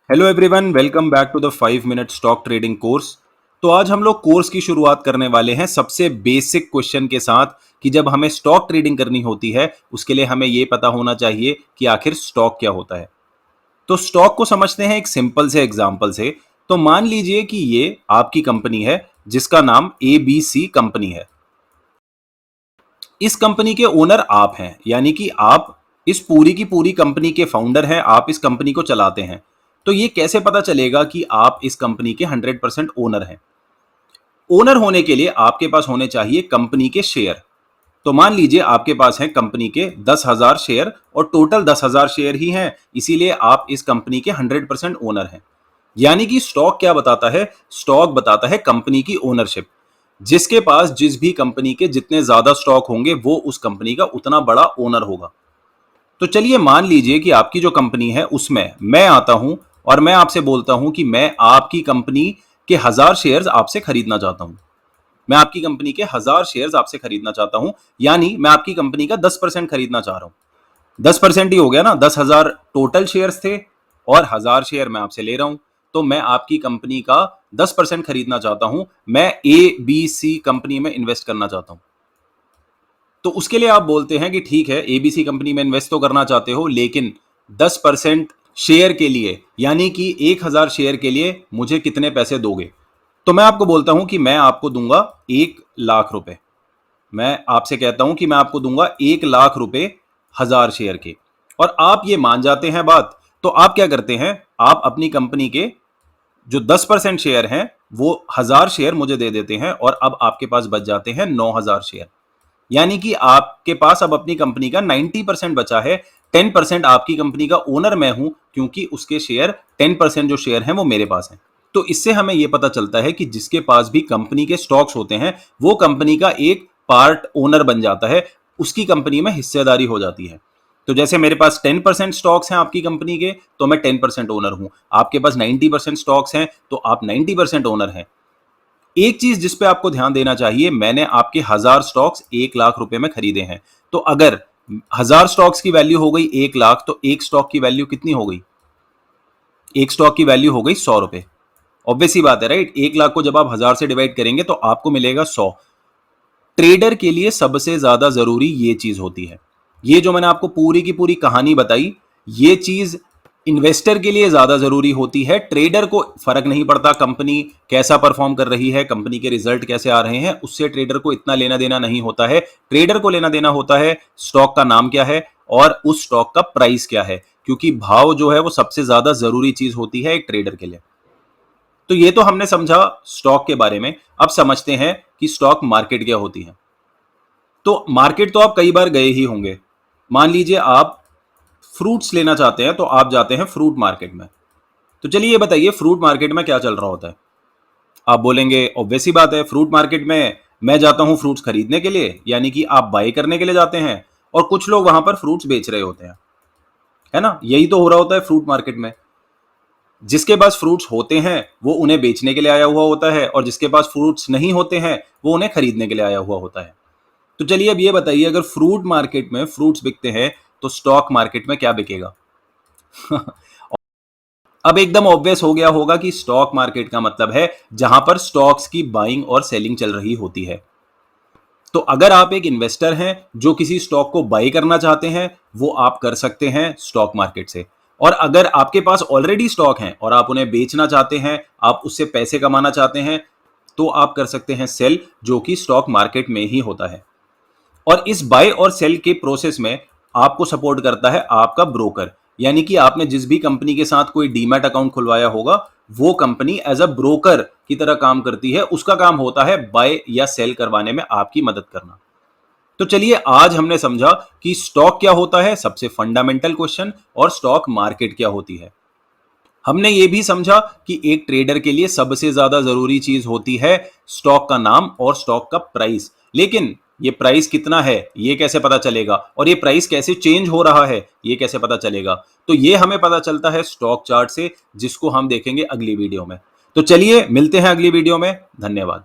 Hello everyone, welcome back to the 5 minute stock trading course. तो आज हम लोग कोर्स की शुरुआत करने वाले हैं सबसे बेसिक क्वेश्चन के साथ कि जब हमें स्टॉक ट्रेडिंग करनी होती है उसके लिए हमें यह पता होना चाहिए कि आखिर स्टॉक क्या होता है। तो स्टॉक को समझते हैं एक सिंपल से एग्जांपल से। तो मान लीजिए कि ये आपकी कंपनी है जिसका नाम ABC कंपनी है। इस कंपनी के ओनर आप हैं, यानी कि आप इस पूरी की पूरी कंपनी के फाउंडर हैं, आप इस कंपनी को चलाते हैं। तो ये कैसे पता चलेगा कि आप इस कंपनी के 100% ओनर हैं? ओनर होने के लिए आपके पास होने चाहिए कंपनी के शेयर। तो मान लीजिए आपके पास है कंपनी के 10,000 शेयर और टोटल 10,000 शेयर ही हैं, इसीलिए आप इस कंपनी के 100% ओनर हैं। यानी कि स्टॉक क्या बताता है? स्टॉक बताता है कंपनी की ओनरशिप। जिसके पास जिस भी कंपनी के जितने ज्यादा स्टॉक होंगे वो उस कंपनी का उतना बड़ा ओनर होगा। तो चलिए मान लीजिए कि आपकी जो कंपनी है उसमें मैं आता हूं और मैं आपसे बोलता हूं कि मैं आपकी कंपनी के 1,000 शेयर्स आपसे खरीदना चाहता हूं। मैं आपकी कंपनी के 1,000 शेयर्स आपसे खरीदना चाहता हूं, यानी मैं आपकी कंपनी का 10% खरीदना चाह रहा हूं। 10% ही हो गया ना, 10,000 टोटल शेयर्स थे और 1,000 शेयर मैं आपसे ले रहा हूं। तो मैं आपकी कंपनी का 10% खरीदना चाहता हूं। मैं ABC कंपनी में इन्वेस्ट करना चाहता हूं। तो उसके लिए आप बोलते हैं कि ठीक है, ABC कंपनी में इन्वेस्ट तो करना चाहते हो, लेकिन 10% शेयर के लिए, यानी कि 1,000 शेयर के लिए मुझे कितने पैसे दोगे? तो मैं आपको बोलता हूं कि मैं आपको दूंगा 1,00,000 रुपए। मैं आपसे कहता हूं कि मैं आपको दूंगा 1,00,000 रुपए 1,000 शेयर के, और आप ये मान जाते हैं बात। तो आप क्या करते हैं? आप अपनी कंपनी के जो 10% शेयर हैं वो 1,000 शेयर मुझे दे देते हैं, और अब आपके पास बच जाते हैं 9,000 शेयर। यानी कि आपके पास अब अपनी कंपनी का 90% बचा है। 10% आपकी कंपनी का ओनर मैं हूं, क्योंकि उसके शेयर 10% जो शेयर हैं वो मेरे पास हैं। तो इससे हमें यह पता चलता है कि जिसके पास भी कंपनी के स्टॉक्स होते हैं वो कंपनी का एक पार्ट ओनर बन जाता है, उसकी कंपनी में हिस्सेदारी हो जाती है। तो जैसे मेरे पास 10% स्टॉक्स हैं आपकी कंपनी के, तो मैं 10% ओनर हूं। आपके पास 90% स्टॉक्स हैं तो आप 90% ओनर हैं। एक चीज जिस पे आपको ध्यान देना चाहिए, मैंने आपके 1,000 स्टॉक्स 1,00,000 रुपए में खरीदे हैं। तो अगर 1,000 स्टॉक्स की वैल्यू हो गई 1,00,000, तो एक स्टॉक की वैल्यू कितनी हो गई? एक स्टॉक की वैल्यू हो गई 100 रुपए। ऑब्वियस सी बात है, राइट? 1,00,000 को जब आप 1,000 से डिवाइड करेंगे तो आपको मिलेगा 100। ट्रेडर के लिए सबसे ज्यादा जरूरी ये चीज होती है। ये जो मैंने आपको पूरी की पूरी कहानी बताई, ये चीज इन्वेस्टर के लिए ज्यादा जरूरी होती है। ट्रेडर को फर्क नहीं पड़ता कंपनी कैसा परफॉर्म कर रही है, कंपनी के रिजल्ट कैसे आ रहे हैं, उससे ट्रेडर को इतना लेना देना नहीं होता है। ट्रेडर को लेना देना होता है स्टॉक का नाम क्या है और उस स्टॉक का प्राइस क्या है, क्योंकि भाव जो है वो सबसे ज्यादा जरूरी चीज होती है एक ट्रेडर के लिए। तो ये तो हमने समझा स्टॉक के बारे में। अब समझते हैं कि स्टॉक मार्केट क्या होती है। तो मार्केट तो आप कई बार गए ही होंगे। मान लीजिए आप फ्रूट्स लेना चाहते हैं तो आप जाते हैं फ्रूट मार्केट में। तो चलिए ये बताइए, फ्रूट मार्केट में क्या चल रहा होता है? आप बोलेंगे ऑब्वियस ही बात है, फ्रूट मार्केट में मैं जाता हूं फ्रूट्स खरीदने के लिए, यानी कि आप बाय करने के लिए जाते हैं, और कुछ लोग वहां पर फ्रूट्स बेच रहे होते हैं, है ना? यही तो हो रहा होता है फ्रूट मार्केट में। जिसके पास फ्रूट्स होते हैं वो उन्हें बेचने के लिए आया हुआ होता है, और जिसके पास फ्रूट्स नहीं होते हैं वो उन्हें खरीदने के लिए आया हुआ होता है। तो चलिए अब ये बताइए, अगर फ्रूट मार्केट में फ्रूट्स बिकते हैं तो स्टॉक मार्केट में क्या बिकेगा? अब एकदम ऑब्वियस हो गया होगा कि स्टॉक मार्केट का मतलब है जहां पर स्टॉक्स की बाइंग और सेलिंग चल रही होती है। तो अगर आप एक इन्वेस्टर हैं जो किसी स्टॉक को बाई करना चाहते हैं, वो आप कर सकते हैं स्टॉक मार्केट से। और अगर आपके पास ऑलरेडी स्टॉक हैं और आप उन्हें बेचना चाहते हैं, आप उससे पैसे कमाना चाहते हैं, तो आप कर सकते हैं सेल, जो कि स्टॉक मार्केट में ही होता है। और इस बाय और सेल के प्रोसेस में आपको सपोर्ट करता है आपका ब्रोकर। यानी कि आपने जिस भी कंपनी के साथ कोई डीमैट अकाउंट खुलवाया होगा, वो कंपनी एज अ ब्रोकर की तरह काम करती है। उसका काम होता है बाय या सेल करवाने में आपकी मदद करना। तो चलिए आज हमने समझा कि स्टॉक क्या होता है, सबसे फंडामेंटल क्वेश्चन, और स्टॉक मार्केट क्या होती है। हमने ये भी समझा कि एक ट्रेडर के लिए सबसे ज्यादा जरूरी चीज होती है स्टॉक का नाम और स्टॉक का प्राइस। लेकिन ये प्राइस कितना है ये कैसे पता चलेगा, और ये प्राइस कैसे चेंज हो रहा है ये कैसे पता चलेगा? तो ये हमें पता चलता है स्टॉक चार्ट से, जिसको हम देखेंगे अगली वीडियो में। तो चलिए मिलते हैं अगली वीडियो में। धन्यवाद।